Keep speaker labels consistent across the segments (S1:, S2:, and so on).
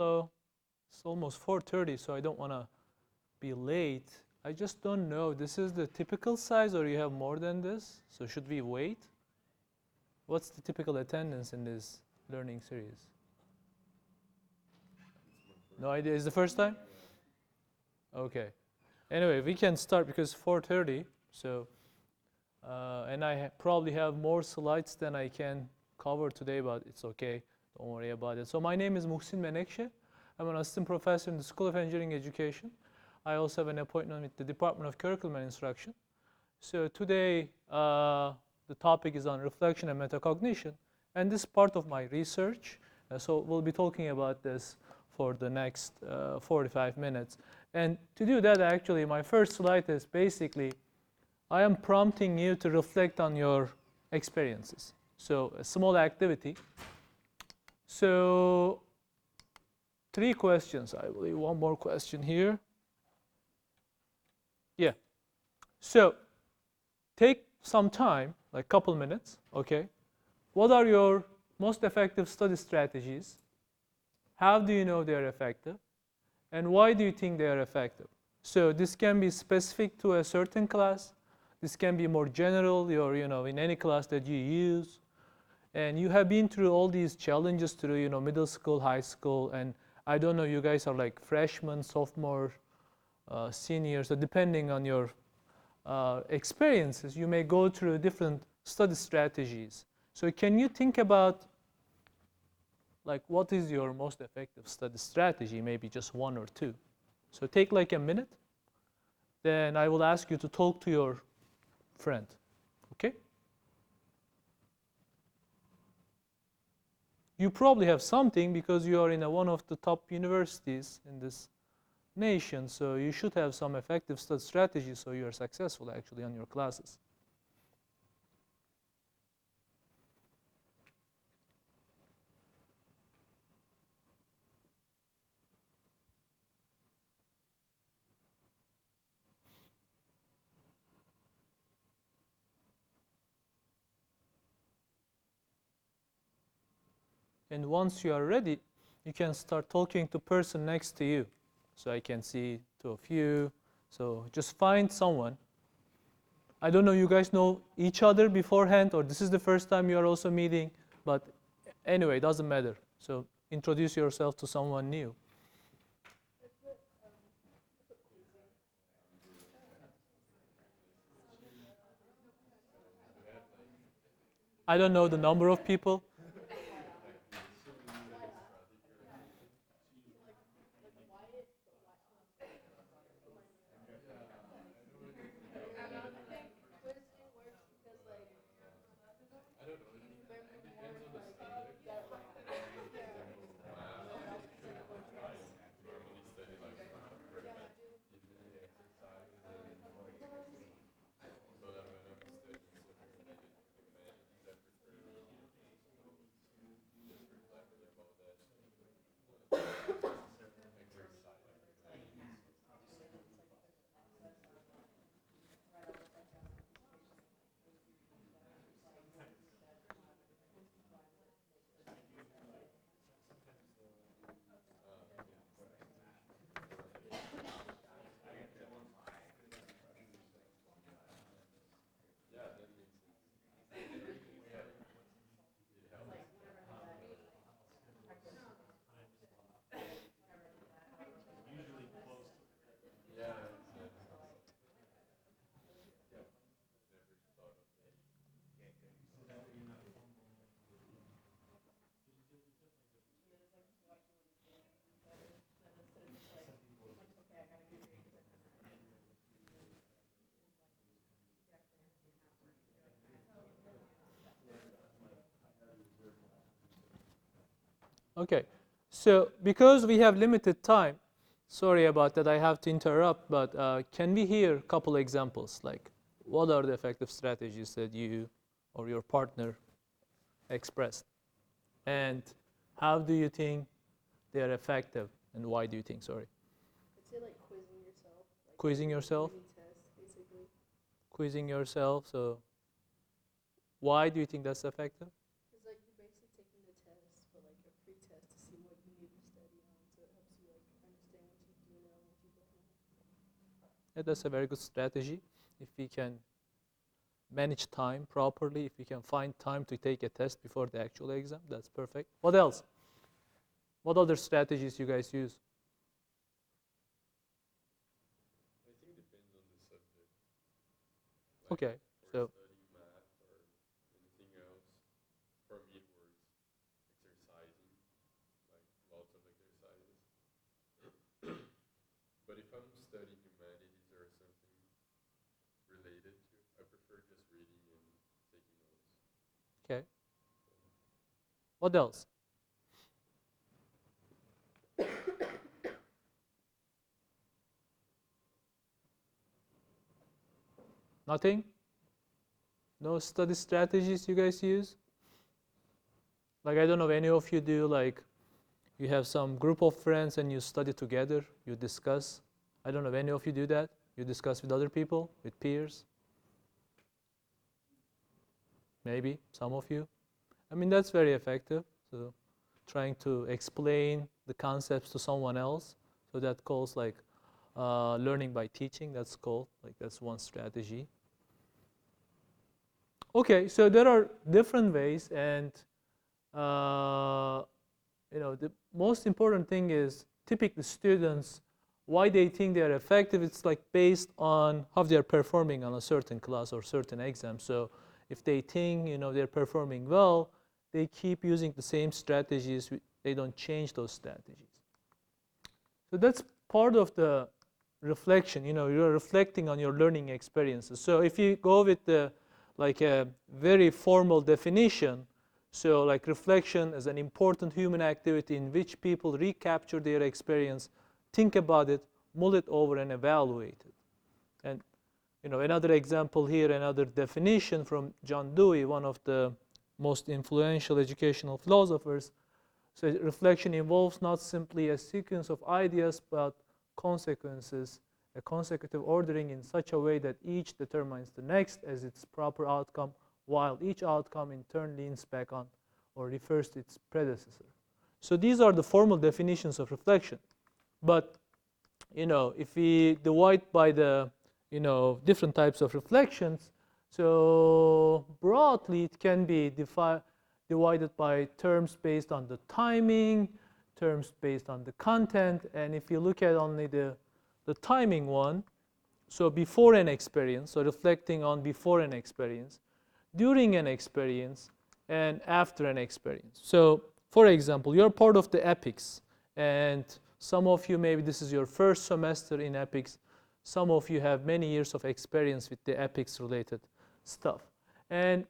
S1: So it's almost 4:30, so I don't want to be late. I just don't know. This is the typical size, or you have more than this? So should we wait? What's the typical attendance in this learning series? No idea. Is the first time? Okay. Anyway, we can start because 4:30. So, and I probably have more slides than I can cover today, but it's okay. Don't worry about it. So my name is Muhsin Menekse. I'm an assistant professor in the School of Engineering Education. I also have an appointment with the Department of Curriculum and Instruction. So today, the topic is on reflection and metacognition, and this is part of my research. So we'll be talking about this for the next 45 minutes. And to do that, actually, my first slide is basically, I am prompting you to reflect on your experiences. So a small activity. So 3 questions, I believe. One more question here. Yeah. So take some time, like a couple minutes, okay? What are your most effective study strategies? How do you know they're effective? And why do you think they are effective? So this can be specific to a certain class. This can be more general, or in any class that you use. And you have been through all these challenges through middle school, high school, and I don't know, you guys are like freshmen, sophomore, seniors. So depending on your experiences, you may go through different study strategies. So can you think about, like, what is your most effective study strategy? Maybe just 1 or 2. So take like a minute. Then I will ask you to talk to your friend. Okay? You probably have something because you are in one of the top universities in this nation. So you should have some effective study strategies so you are successful actually on your classes. And once you are ready, you can start talking to the person next to you. So I can see 2 of you. So just find someone. I don't know, you guys know each other beforehand, or this is the first time you are also meeting. But anyway, it doesn't matter. So introduce yourself to someone new. I don't know the number of people. Okay, so because we have limited time, sorry about that, I have to interrupt, but can we hear a couple examples? Like, what are the effective strategies that you or your partner expressed? And how do you think they are effective? And why do you think, sorry?
S2: I'd say like quizzing yourself. Like
S1: Quizzing yourself?
S2: mini test, basically.
S1: Quizzing yourself, so why do you think that's effective?
S2: It's like you're basically taking the test, but like a pre-test to see what you need to study on. So
S1: Yeah, that's a very good strategy. If we can manage time properly, if we can find time to take a test before the actual exam, that's perfect. What else? What other strategies you guys use?
S3: I think depends on the subject.
S1: Okay, so
S3: Studying math or anything else, for me it works exercising, like lots of exercises. But if I'm studying humanities or something related to, I prefer just reading and taking notes.
S1: okay. What else? Nothing? No study strategies you guys use? Like, I don't know if any of you do, like, you have some group of friends and you study together, you discuss. I don't know if any of you do that. You discuss with other people, with peers. Maybe some of you. I mean, that's very effective. So trying to explain the concepts to someone else. So that calls like learning by teaching. That's called, like, that's one strategy. Okay, so there are different ways, and the most important thing is typically students, why they think they are effective. It's like based on how they are performing on a certain class or certain exam. So if they think they're performing well, they keep using the same strategies. They don't change those strategies. So that's part of the reflection. You're reflecting on your learning experiences. So if you go with the like a very formal definition, so like reflection is an important human activity in which people recapture their experience, think about it, mull it over, and evaluate it. And another example here, another definition from John Dewey, one of the most influential educational philosophers. So reflection involves not simply a sequence of ideas, but consequences, a consecutive ordering in such a way that each determines the next as its proper outcome, while each outcome in turn leans back on or refers to its predecessor. So these are the formal definitions of reflection. But if we divide by the different types of reflections, so broadly it can be divided by terms based on the timing, terms based on the content, and if you look at only the timing one, so before an experience, so reflecting on before an experience, during an experience, and after an experience. So for example, you're part of the EPICS, and some of you, maybe this is your first semester in EPICS, some of you have many years of experience with the EPICS related stuff. And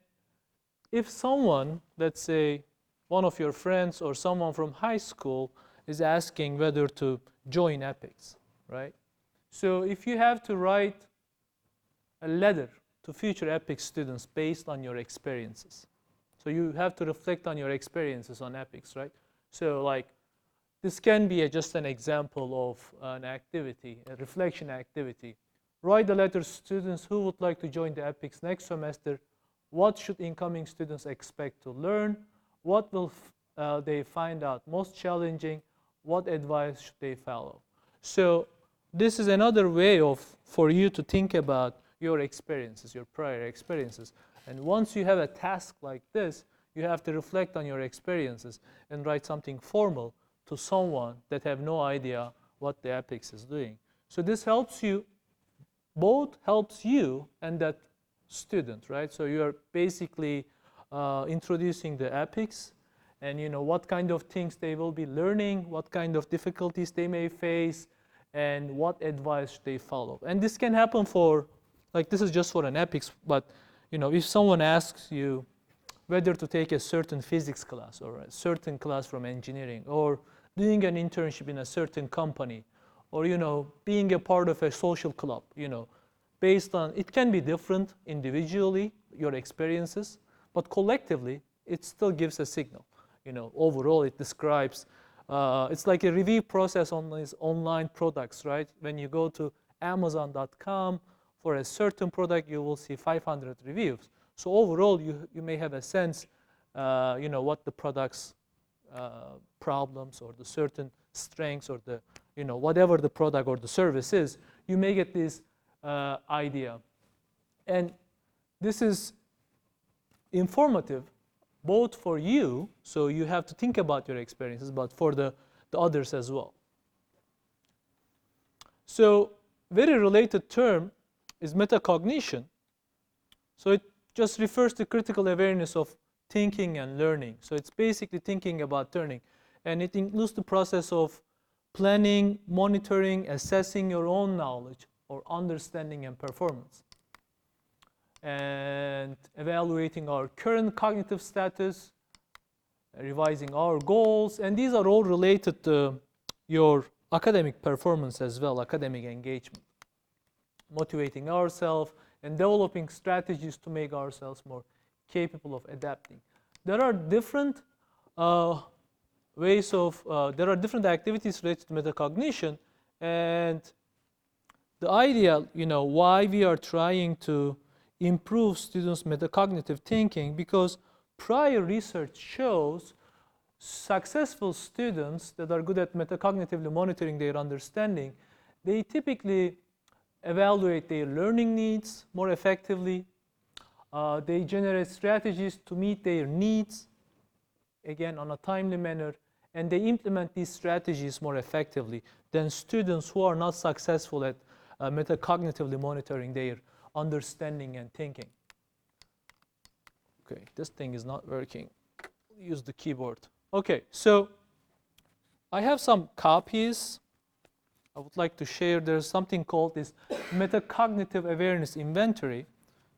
S1: if someone, let's say one of your friends or someone from high school is asking whether to join EPICS, right? So if you have to write a letter to future EPICS students based on your experiences, so you have to reflect on your experiences on EPICS, right? So like this can be just an example of an activity, a reflection activity. Write a letter to students who would like to join the EPICS next semester. What should incoming students expect to learn? What will they find out most challenging? What advice should they follow? So this is another way for you to think about your experiences, your prior experiences. And once you have a task like this, you have to reflect on your experiences and write something formal to someone that have no idea what the EPICS is doing. So this helps you, both helps you and that student, right? So you are basically introducing the EPICS and what kind of things they will be learning, what kind of difficulties they may face, and what advice they follow. And this can happen for, like this is just for an EPICS, but if someone asks you whether to take a certain physics class or a certain class from engineering, or doing an internship in a certain company, or being a part of a social club, based on, it can be different individually, your experiences, but collectively it still gives a signal. Overall it describes, it's like a review process on these online products, right? When you go to Amazon.com for a certain product, you will see 500 reviews. So overall, you may have a sense, what the product's problems or the certain strengths or the, whatever the product or the service is. You may get this idea. And this is informative both for you, so you have to think about your experiences, but for the others as well. So very related term is metacognition. So it just refers to critical awareness of thinking and learning. So it's basically thinking about learning. And it includes the process of planning, monitoring, assessing your own knowledge or understanding and performance, and evaluating our current cognitive status, revising our goals, and these are all related to your academic performance as well, academic engagement, motivating ourselves and developing strategies to make ourselves more capable of adapting. There are different there are different activities related to metacognition, and the idea, why we are trying to improve students' metacognitive thinking, because prior research shows successful students that are good at metacognitively monitoring their understanding, they typically evaluate their learning needs more effectively. They generate strategies to meet their needs, again, on a timely manner, and they implement these strategies more effectively than students who are not successful at metacognitively monitoring their understanding and thinking. Okay, this thing is not working. Use the keyboard. Okay, so I have some copies I would like to share. There's something called this Metacognitive Awareness Inventory.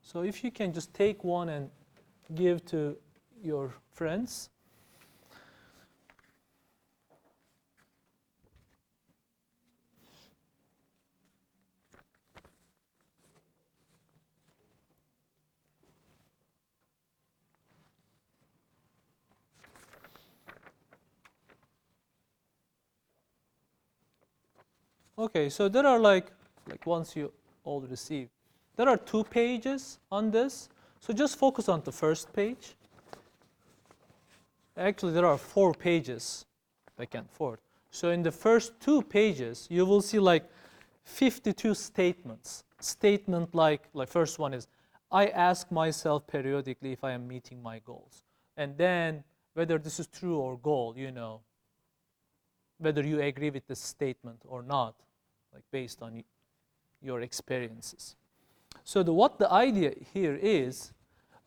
S1: So if you can just take one and give to your friends. Okay, so there are like once you all receive, there are 2 pages on this. So just focus on the first page. Actually, there are 4 pages, back and forth. So in the first 2 pages, you will see like 52 statements. Statement like first one is, I ask myself periodically if I am meeting my goals. And then whether this is true or goal, whether you agree with this statement or not, like based on your experiences. So what the idea here is,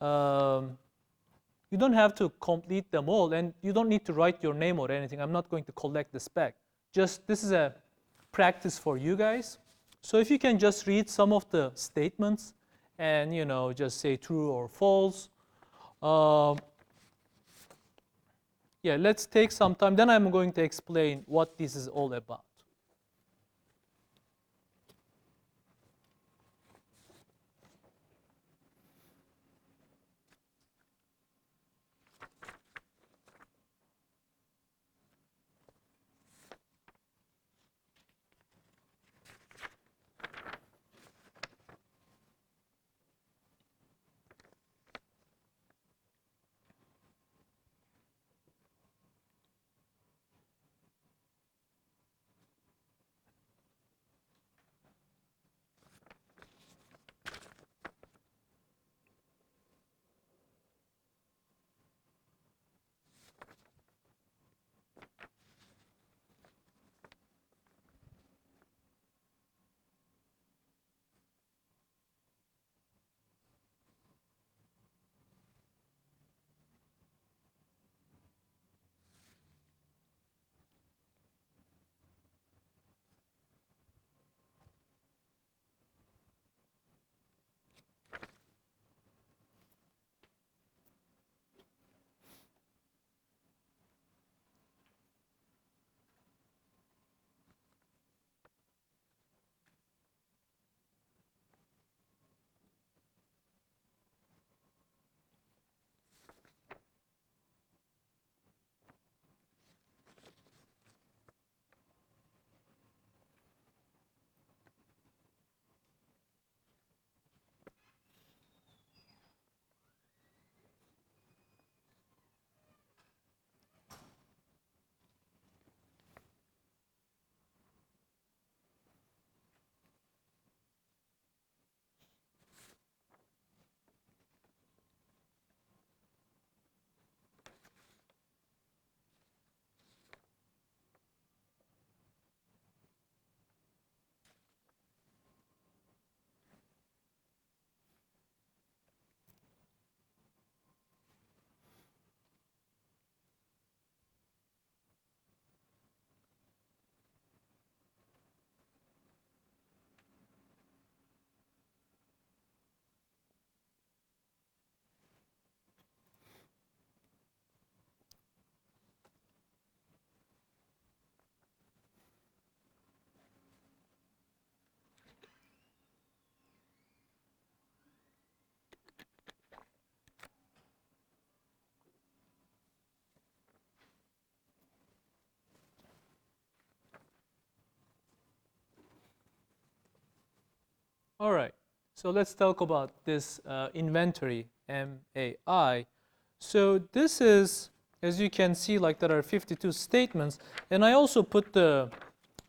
S1: you don't have to complete them all, and you don't need to write your name or anything. I'm not going to collect this back. Just this is a practice for you guys. So if you can just read some of the statements and just say true or false. Yeah, let's take some time. Then I'm going to explain what this is all about. All right. So let's talk about this inventory, MAI. So this is, as you can see, like there are 52 statements. And I also put the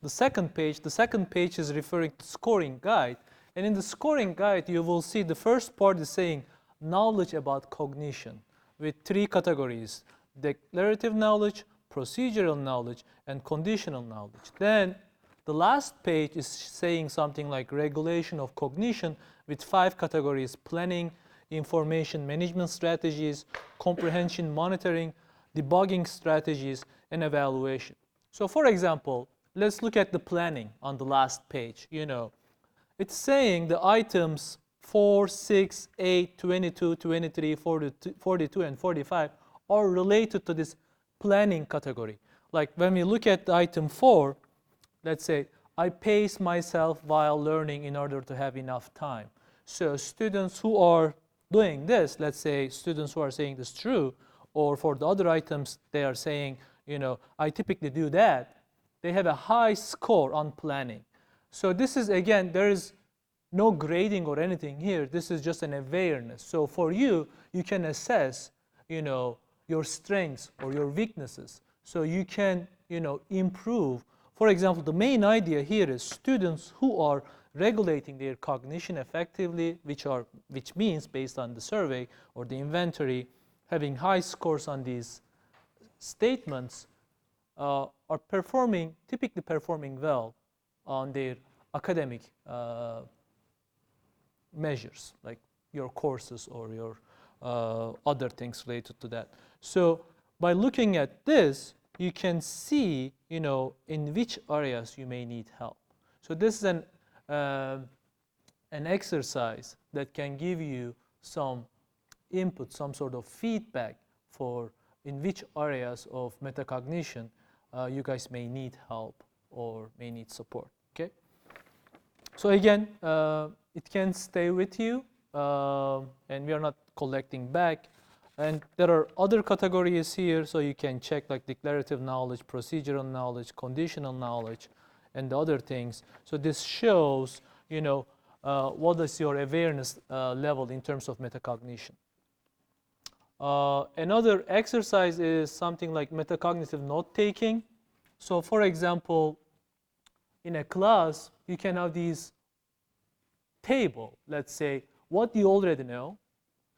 S1: second page. The second page is referring to scoring guide. And in the scoring guide, you will see the first part is saying knowledge about cognition with 3 categories: declarative knowledge, procedural knowledge, and conditional knowledge. Then the last page is saying something like regulation of cognition with 5 categories: planning, information management strategies, comprehension monitoring, debugging strategies, and evaluation. So for example, let's look at the planning on the last page. It's saying the items 4, 6, 8, 22, 23, 42, and 45 are related to this planning category. Like when we look at the item 4, let's say, I pace myself while learning in order to have enough time. So students who are doing this, let's say students who are saying this true, or for the other items, they are saying, I typically do that, they have a high score on planning. So this is, again, there is no grading or anything here. This is just an awareness. So for you, you can assess, your strengths or your weaknesses. So you can, improve. For example, the main idea here is students who are regulating their cognition effectively, which means based on the survey or the inventory, having high scores on these statements, are typically performing well on their academic measures, like your courses or your other things related to that. So by looking at this, you can see, in which areas you may need help. So this is an exercise that can give you some input, some sort of feedback for in which areas of metacognition you guys may need help or may need support. Okay. So again, it can stay with you, and we are not collecting back. And there are other categories here, so you can check like declarative knowledge, procedural knowledge, conditional knowledge, and the other things. So this shows, what is your awareness level in terms of metacognition. Another exercise is something like metacognitive note-taking. So for example, in a class, you can have these table, let's say, what you already know.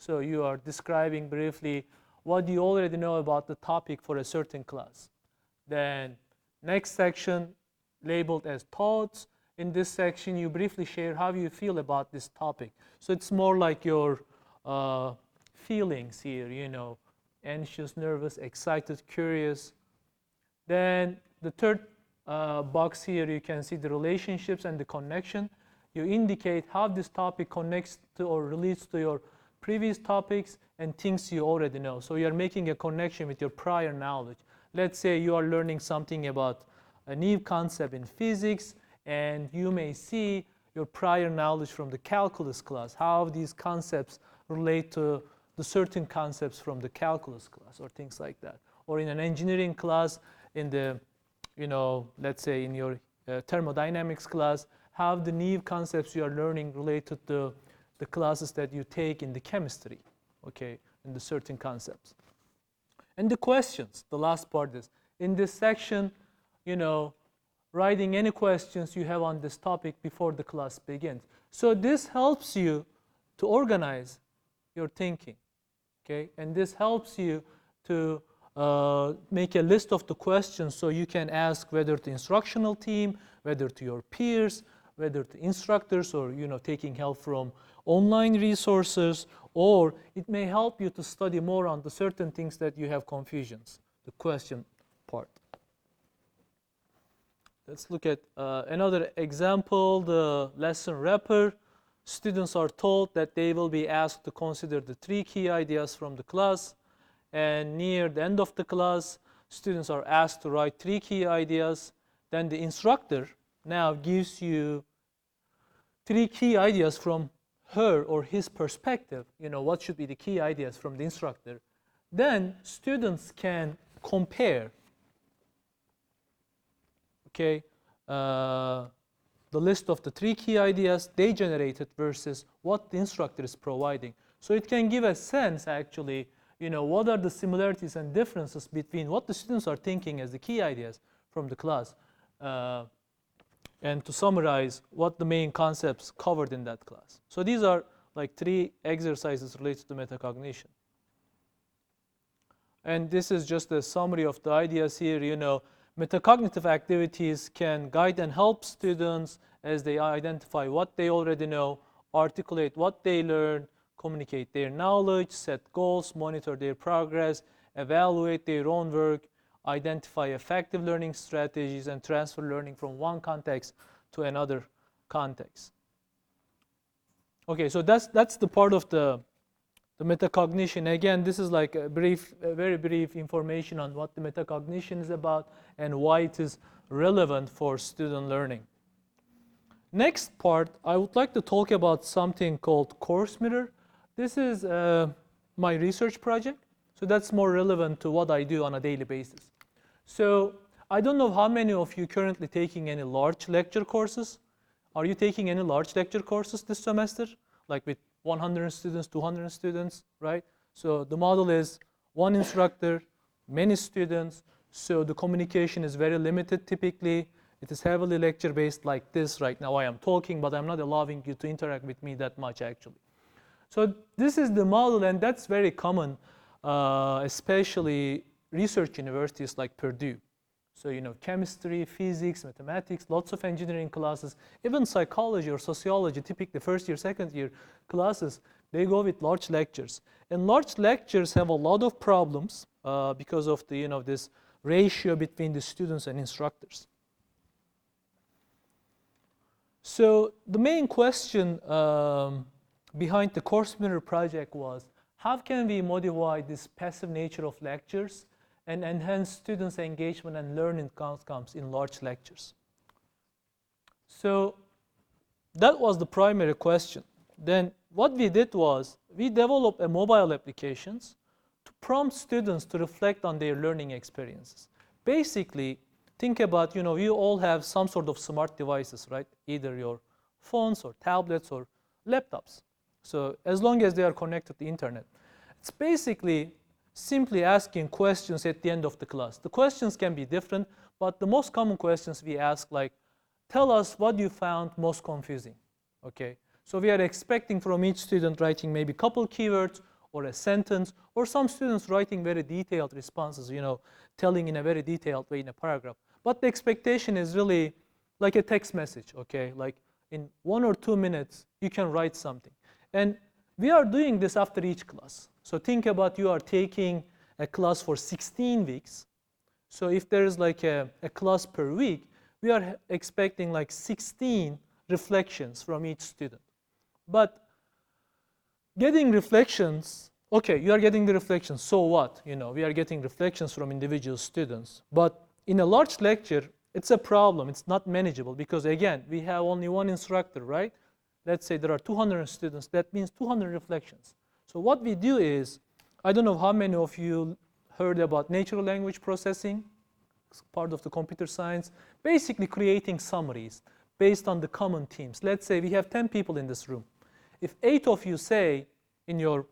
S1: So you are describing briefly what you already know about the topic for a certain class. Then next section labeled as thoughts. In this section, you briefly share how you feel about this topic. So it's more like your feelings here, anxious, nervous, excited, curious. Then the third box here, you can see the relationships and the connection. You indicate how this topic connects to or relates to your previous topics and things you already know. So you're making a connection with your prior knowledge. Let's say you are learning something about a new concept in physics, and you may see your prior knowledge from the calculus class, how these concepts relate to the certain concepts from the calculus class or things like that. Or in an engineering class, in the, let's say in your thermodynamics class, how the new concepts you are learning related to the classes that you take in the chemistry, okay, in the certain concepts. And the questions, the last part is, in this section, writing any questions you have on this topic before the class begins. So this helps you to organize your thinking, okay? And this helps you to make a list of the questions so you can ask whether to instructional team, whether to your peers, whether to instructors, or taking help from online resources, or it may help you to study more on the certain things that you have confusions, the question part. Let's look at another example, the lesson wrapper. Students are told that they will be asked to consider the 3 key ideas from the class, and near the end of the class, students are asked to write 3 key ideas. Then the instructor now gives you 3 key ideas from her or his perspective, what should be the key ideas from the instructor. Then students can compare, okay, the list of the 3 key ideas they generated versus what the instructor is providing. So it can give a sense, actually, what are the similarities and differences between what the students are thinking as the key ideas from the class, and to summarize what the main concepts covered in that class. So these are like 3 exercises related to metacognition. And this is just a summary of the ideas here. Metacognitive activities can guide and help students as they identify what they already know, articulate what they learned, communicate their knowledge, set goals, monitor their progress, evaluate their own work, identify effective learning strategies, and transfer learning from one context to another context. Okay, so that's the part of the metacognition. Again, this is like a very brief information on what the metacognition is about and why it is relevant for student learning. Next part, I would like to talk about something called course mirror. This is my research project, so that's more relevant to what I do on a daily basis. So I don't know how many of you currently taking any large lecture courses. Are you taking any large lecture courses this semester, like with 100 students, 200 students, right? So the model is one instructor, many students, so the communication is very limited typically. It is heavily lecture-based like this right now. I am talking, but I'm not allowing you to interact with me that much, actually. So this is the model, and that's very common, especially research universities like Purdue. So, chemistry, physics, mathematics, lots of engineering classes, even psychology or sociology, typically first year, second year classes, they go with large lectures. And large lectures have a lot of problems because of the, this ratio between the students and instructors. So the main question behind the course mirror project was, how can we modify this passive nature of lectures and enhance students' engagement and learning outcomes in large lectures? So that was the primary question. Then what we did was, we developed mobile applications to prompt students to reflect on their learning experiences. Basically, think about, you all have some sort of smart devices, right? Either your phones or tablets or laptops. So as long as they are connected to the internet. It's basically simply asking questions at the end of the class. The questions can be different, but the most common questions we ask, like, tell us what you found most confusing, okay? So we are expecting from each student writing maybe a couple keywords or a sentence, or some students writing very detailed responses, telling in a very detailed way in a paragraph. But the expectation is really like a text message, okay? Like in 1 or 2 minutes, you can write something. And we are doing this after each class. So think about, you are taking a class for 16 weeks. So if there is like a class per week, we are expecting like 16 reflections from each student. But getting reflections, okay, you are getting the reflections, so what? We are getting reflections from individual students. But in a large lecture, it's a problem. It's not manageable because, again, we have only one instructor, right? Let's say there are 200 students. That means 200 reflections. So what we do is, I don't know how many of you heard about natural language processing. It's part of the computer science. Basically creating summaries based on the common themes. Let's say we have 10 people in this room. If 8 of you say in your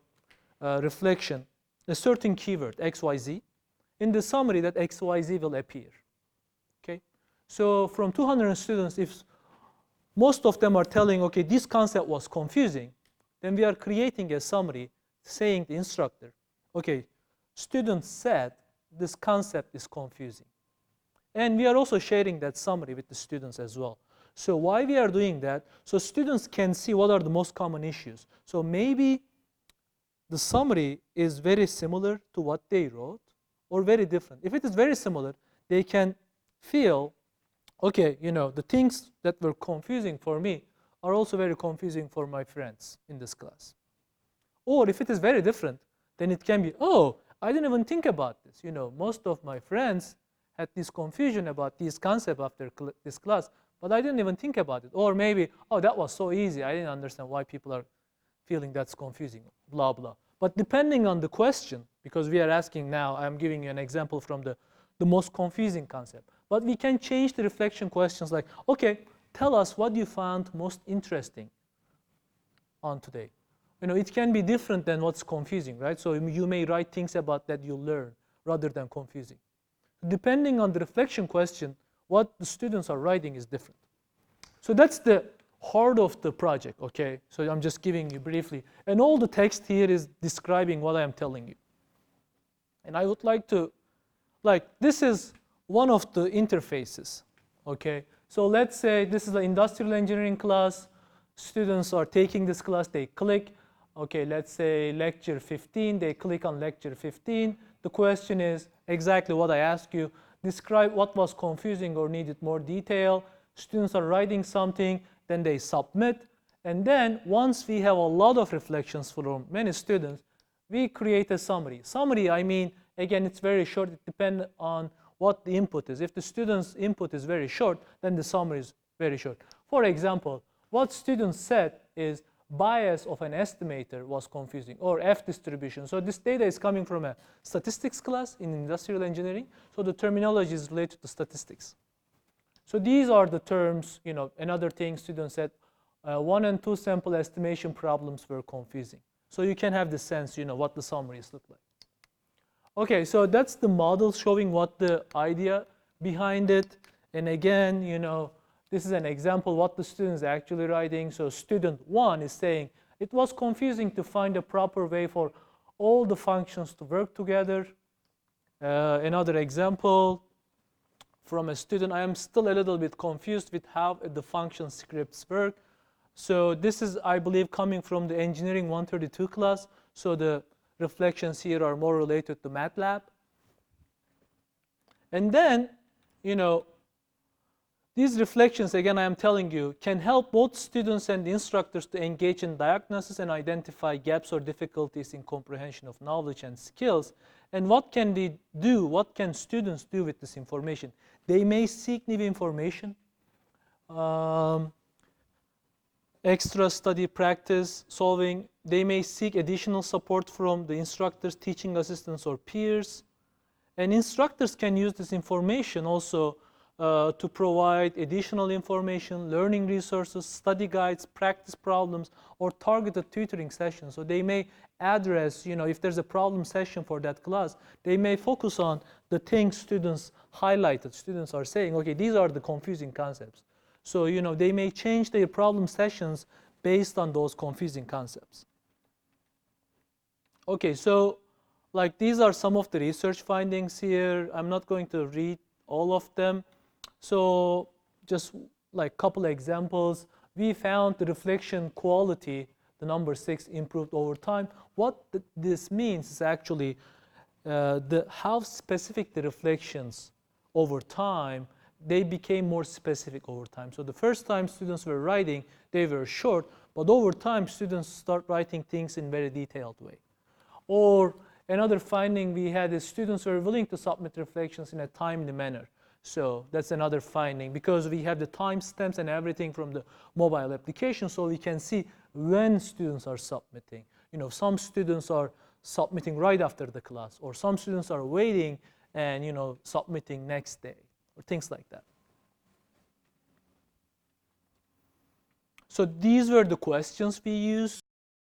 S1: reflection a certain keyword, XYZ, in the summary that XYZ will appear. Okay? So from 200 students, if most of them are telling, okay, this concept was confusing, then we are creating a summary saying to the instructor, okay, students said this concept is confusing. And we are also sharing that summary with the students as well. So why we are doing that? So students can see what are the most common issues. So maybe the summary is very similar to what they wrote or very different. If it is very similar, they can feel, okay, the things that were confusing for me are also very confusing for my friends in this class. Or if it is very different, then it can be, oh, I didn't even think about this. Most of my friends had this confusion about this concept after this class, but I didn't even think about it. Or maybe, oh, that was so easy. I didn't understand why people are feeling that's confusing, blah, blah. But depending on the question, because we are asking now, I'm giving you an example from the most confusing concept. But we can change the reflection questions like, okay, tell us what you found most interesting on today. It can be different than what's confusing, right? So you may write things about that you learn rather than confusing. Depending on the reflection question, what the students are writing is different. So that's the heart of the project, okay? So I'm just giving you briefly. And all the text here is describing what I am telling you. And I would like to, this is one of the interfaces, okay? So let's say this is an industrial engineering class. Students are taking this class, they click. Okay, let's say lecture 15, they click on lecture 15. The question is exactly what I asked you. Describe what was confusing or needed more detail. Students are writing something, then they submit. And then once we have a lot of reflections from many students, we create a summary. Summary, I mean, again, it's very short. It depends on what the input is. If the student's input is very short, then the summary is very short. For example, what students said is bias of an estimator was confusing, or F distribution. So this data is coming from a statistics class in industrial engineering. So the terminology is related to statistics. So these are the terms, another thing students said, 1 and 2 sample estimation problems were confusing. So you can have the sense, what the summaries look like. Okay, so that's the model showing what the idea behind it. And again, this is an example what the student is actually writing. So student 1 is saying, it was confusing to find a proper way for all the functions to work together. Another example from a student, I am still a little bit confused with how the function scripts work. So this is, I believe, coming from the engineering 132 class. So the reflections here are more related to MATLAB. And then, these reflections, again, I am telling you, can help both students and instructors to engage in diagnosis and identify gaps or difficulties in comprehension of knowledge and skills. And what can they do? What can students do with this information? They may seek new information, extra study practice, solving. They may seek additional support from the instructors, teaching assistants, or peers. And instructors can use this information also to provide additional information, learning resources, study guides, practice problems, or targeted tutoring sessions. So they may address, if there's a problem session for that class, they may focus on the things students highlighted. Students are saying, okay, these are the confusing concepts. So, they may change their problem sessions based on those confusing concepts. Okay, so these are some of the research findings here. I'm not going to read all of them. So just a couple of examples. We found the reflection quality, the number 6, improved over time. What this means is actually how specific the reflections over time, they became more specific over time. So the first time students were writing, they were short, but over time students start writing things in very detailed way. Or another finding we had is students were willing to submit reflections in a timely manner. So that's another finding, because we have the timestamps and everything from the mobile application, so we can see when students are submitting. Some students are submitting right after the class, or some students are waiting and submitting next day, or things like that. So these were the questions we used.